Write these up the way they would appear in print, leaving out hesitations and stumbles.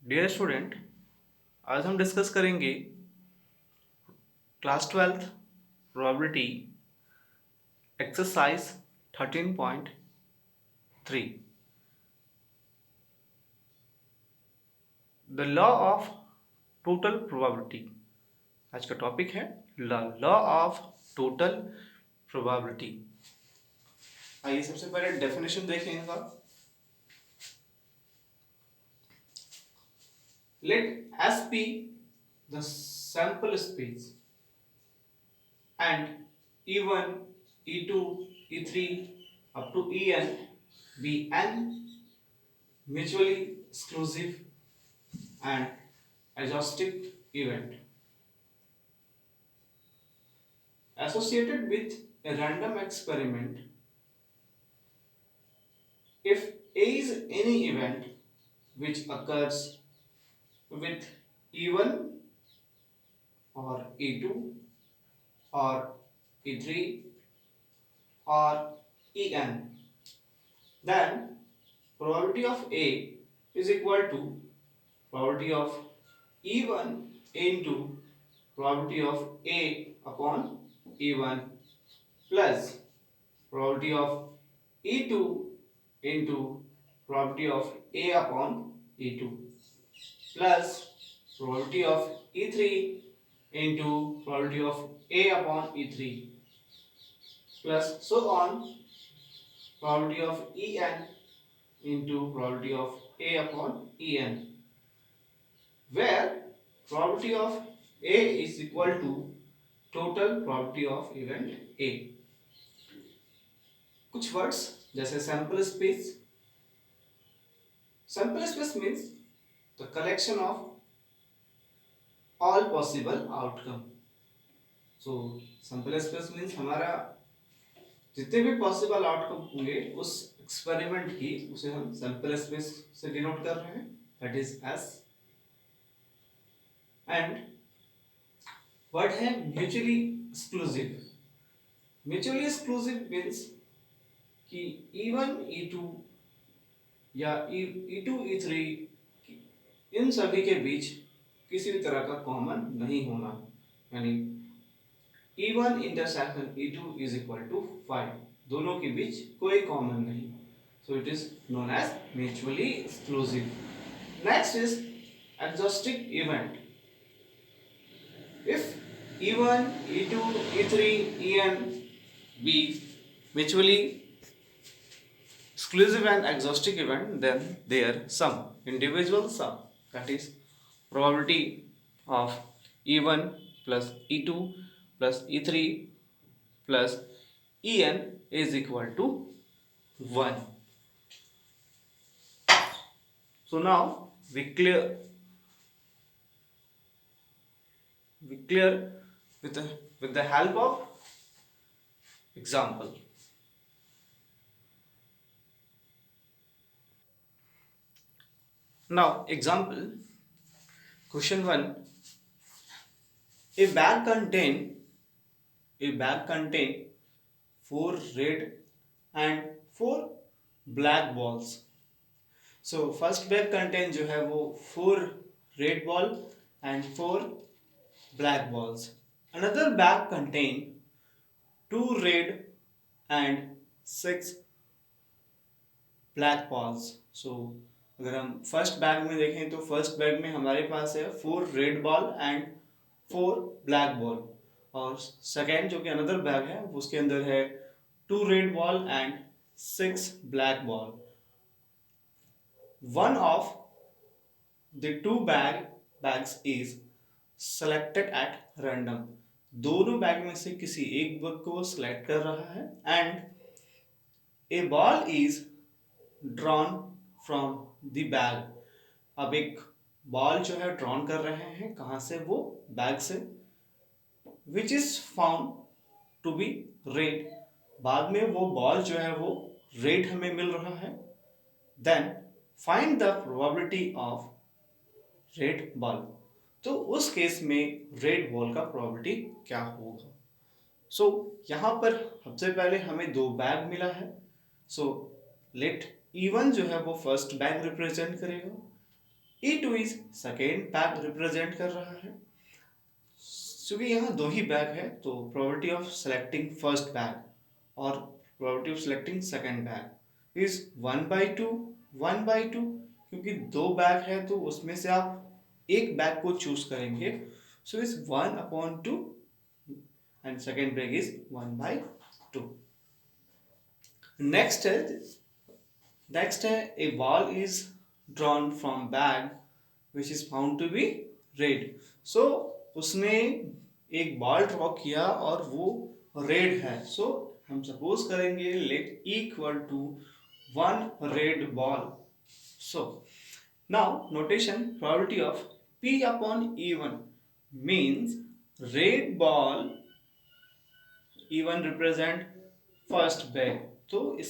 Dear student, आज हम discuss करेंगे class 12th probability exercise 13.3 the law of total probability. आज का टॉपिक है लॉ ऑफ टोटल प्रोबेबिलिटी। आइए सबसे पहले डेफिनेशन देखें इनका। Let S be the sample space and E1, E2, E3 up to En be an mutually exclusive and agnostic event associated with a random experiment. If A is any event which occurs with E1 or E2 or E3 or En, then probability of A is equal to probability of E1 into probability of A upon E1 plus probability of E2 into probability of A upon E2 plus probability of E3 into probability of A upon E3 plus so on probability of En into probability of A upon En, where probability of A is equal to total probability of event A. कुछ words जैसे sample space. Sample space means the collection of all possible outcome. So sample space means हमारा जितने भी possible outcome होंगे उस experiment की, उसे हम सैंपल स्पेस से डिनोट कर रहे हैं, that is S. And word है mutually exclusive. Mutually exclusive means कि E1 E2 या E2 E3 इन सभी के बीच किसी भी तरह का कॉमन नहीं होना, यानी E1 intersection E2 is equal to 5, दोनों के बीच कोई कॉमन नहीं, so it is known as mutually exclusive. Next is exhaustive event. If E1 E2 E3 En be mutually exclusive and exhaustive event, then their sum, individual sum, that is probability of E1 plus E2 plus E3 plus En is equal to 1. So now we clear with the help of example. Now example question 1. A bag contain 4 red and 4 black balls. So first bag contain जो है वो 4 red ball and 4 black balls. Another bag contain 2 red and 6 black balls. So अगर हम first bag में देखें तो first bag में हमारे पास है 4 red ball and 4 black ball, और सेकेंड जो कि अनदर बैग है उसके अंदर है 2 red ball and 6 black ball. One of the 2 bags is selected at random. दोनों बैग में से किसी एक बैग को सिलेक्ट कर रहा है, and A ball is drawn from the bag. अब एक बॉल जो है ड्रॉन कर रहे हैं, कहां से? वो बैग से। Which is found to be red. बाद में वो बॉल जो है वो रेड हमें मिल रहा है। Then find the probability of red ball. तो उस केस में रेड बॉल का प्रोबेबिलिटी क्या होगा? सो यहां पर सबसे पहले हमें 2 बैग मिला है। सो लेट E1 जो है वो फर्स्ट बैग रिप्रेजेंट करेगा, E2 is second bag represent कर रहा है। क्योंकि यहाँ दो ही बैग है तो probability of selecting first bag और probability of selecting second bag is 1/2 1/2। क्योंकि दो बैग है तो उसमें से आप एक बैग को चूज करेंगे, so is 1/2 and second bag is 1/2। Next है a ball is drawn from bag which is found to be red। so उसने एक बॉल ड्रॉ किया और वो रेड है। सो हम सपोज करेंगे let equal to 1 red ball. So now notation probability of P upon E1 means red ball E1 represent first bag. तो इस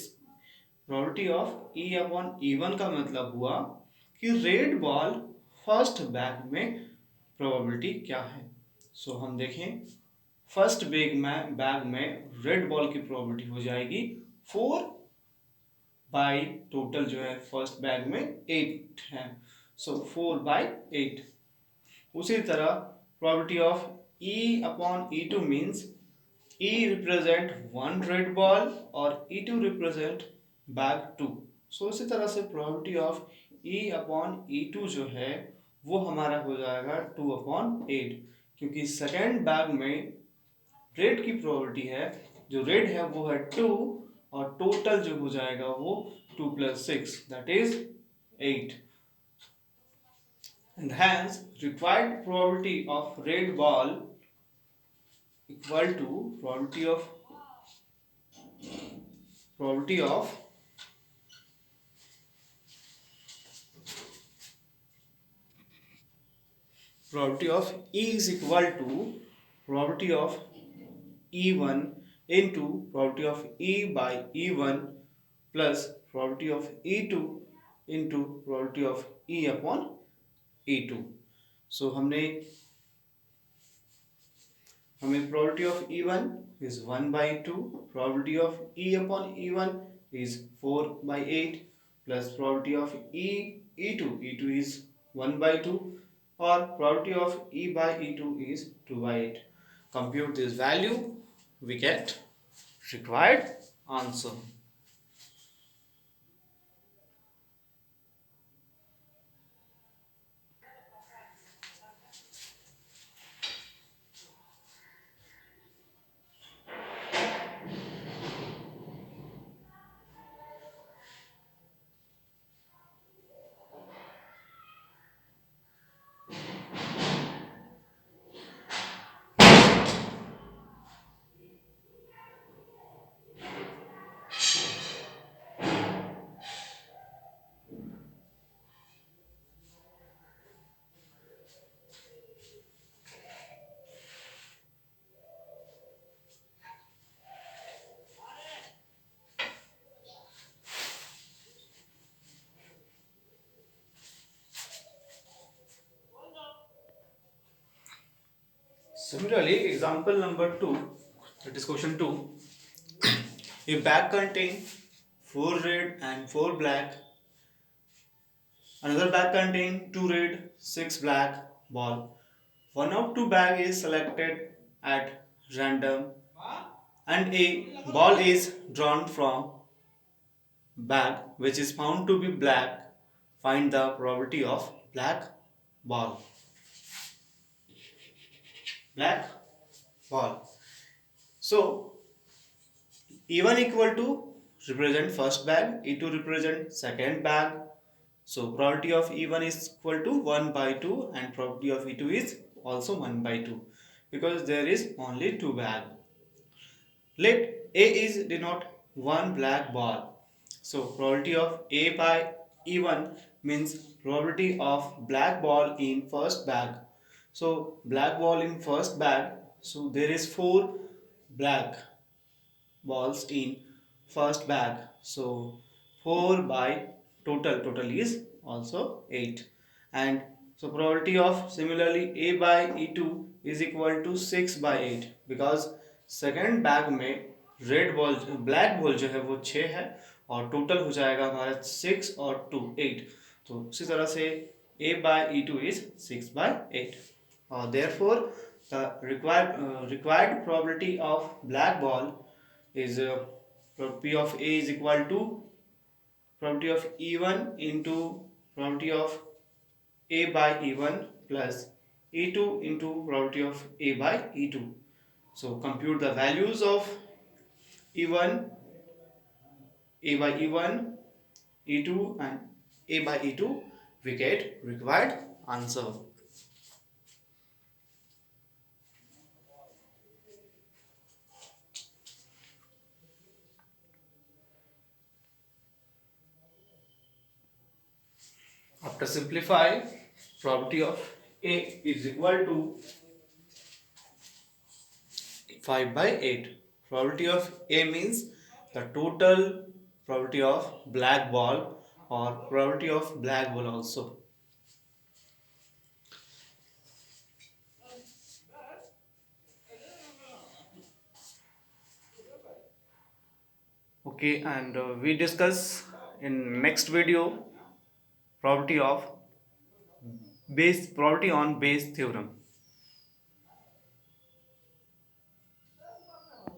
probability of E upon E1 का मतलब हुआ कि रेड बॉल फर्स्ट बैग में प्रोबेबिलिटी क्या है। सो हम देखें फर्स्ट बैग में रेड बॉल की प्रोबेबिलिटी हो जाएगी 4 बाई टोटल जो है फर्स्ट बैग में 8 है। सो 4/8। उसी तरह probability of E upon E2 means E represent 1 red ball और E2 रिप्रेजेंट बैग 2। सो इसी तरह से probability of E upon E2 जो है वो हमारा हो जाएगा 2/8। क्योंकि सेकेंड बैग में रेड की प्रोबेबिलिटी है, जो रेड है वो है 2 और टोटल जो हो जाएगा वो 2 + 6 that is 8। and hence required probability of red ball equal to probability of E is equal to probability of E1 into probability of E by E1 plus probability of E2 into probability of E upon E2। so हमें probability of E1 is 1/2, probability of E upon E1 is 4/8 plus probability of E2 is 1/2 or probability of E by E2 is 2/8। compute this value, we get required answer। Similarly, example number 2, that is question 2. A bag contains 4 red and 4 black. Another bag contains 2 red, 6 black ball. One of two bag is selected at random and a ball is drawn from bag which is found to be black. Find the probability of black ball. Black ball. So E1 equal to represent first bag, E2 represent second bag. So probability of E1 is equal to 1/2 and probability of E2 is also 1/2 because there is only two bag. Let A is denote one black ball. So probability of A by E1 means probability of black ball in first bag. So black ball in first bag. So there is 4 black balls in first bag. So 4 by total is also 8 and so probability of similarly A by E2 is equal to 6/8 because second bag में red ball black ball जो है वो 6 है और total हो जाएगा हमारा 6 और 2 8। तो उसी तरह से A by E2 is 6 by 8. Therefore, the required probability of black ball is P of A is equal to probability of E1 into probability of A by E1 plus E2 into probability of A by E2. So compute the values of E1, A by E1, E2 and A by E2. We get required answer. After simplify, probability of A is equal to 5 by 8. Probability of A means the total probability of black ball or probability of black ball also. Okay, and we discuss in next video probability of base probability on Bayes theorem.